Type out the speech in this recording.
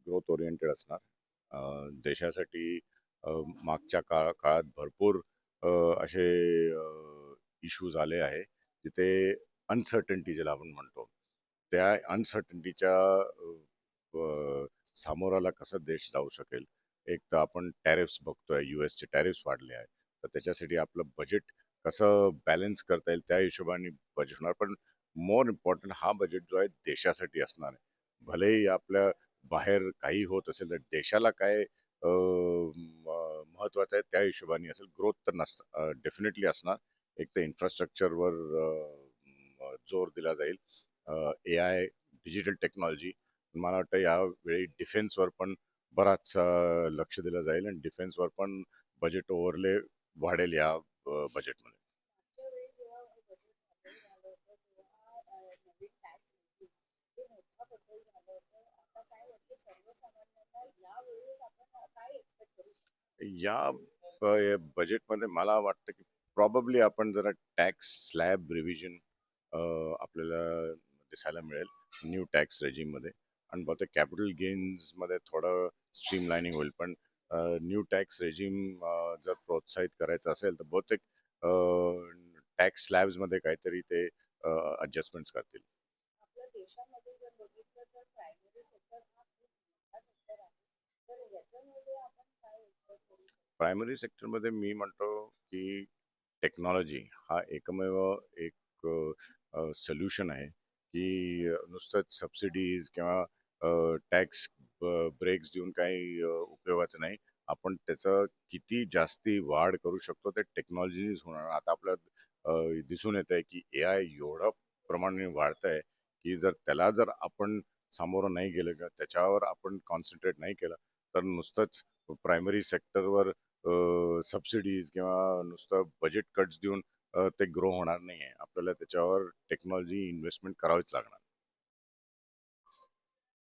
Growth oriented असणार. देशासाठी मागच्या काळात भरपूर अ, असे इश्यूज आले आहे जिथे अनसर्टन्टी ज्याला आपण म्हणतो, त्या अनसर्टन्टीच्या सामोराला कसा देश जाऊ शकेल. एक तर आपण टॅरिफ्स बघतोय, चे टॅरिफ्स वाढले आहेत, तर त्याच्यासाठी आपलं बजेट कसं बॅलन्स करता येईल त्या हिशोबाने बजेट होणार. पण मोर इम्पॉर्टंट हा बजेट जो आहे देशासाठी असणार आहे. भलेही आपल्या बाहेर काही होत असेल तर देशाला काय महत्वाचं आहे त्या हिशोबाने असेल. ग्रोथ तर डेफिनेटली असणार. एक तर इन्फ्रास्ट्रक्चरवर जोर दिला जाईल, ए आय, डिजिटल टेक्नॉलॉजी. मला वाटतं यावेळी डिफेन्सवर पण बराच लक्ष दिलं जाईल आणि डिफेन्सवर पण बजेट ओव्हरले वाढेल या बजेटमध्ये. या बजेटमध्ये मला वाटतं की प्रॉबब्ली आपण जरा टॅक्स स्लॅब रिव्हिजन आपल्याला दिसायला मिळेल न्यू टॅक्स रेजिममध्ये. आणि बहुतेक कॅपिटल गेन्समध्ये थोडं स्ट्रीमलाइनिंग होईल. पण न्यू टॅक्स रेजिम जर प्रोत्साहित करायचं असेल तर बहुतेक टॅक्स स्लॅब्समध्ये काहीतरी ते अडजस्टमेंट्स करतील. प्रायमरी सेक्टरमध्ये मी म्हणतो की टेक्नॉलॉजी हा एकमेव एक सोल्युशन आहे की नुसतंच सबसिडीज किंवा टॅक्स ब्रेक्स देऊन काही उपयोगाचं नाही. आपण त्याचं किती जास्ती वाढ करू शकतो ते टेक्नॉलॉजीज होणार. आता आपल्याला दिसून येत आहे की ए आय एवढं प्रमाणाने वाढत आहे की जर आपण सामोरं नाही गेलं का, त्याच्यावर आपण कॉन्सन्ट्रेट नाही केलं तर नुसतंच प्रायमरी सेक्टरवर सबसिडीज किंवा नुसतं बजेट कट्स देऊन ते ग्रो होणार नाही आहे. आपल्याला त्याच्यावर टेक्नॉलॉजी इन्व्हेस्टमेंट करावीच लागणार.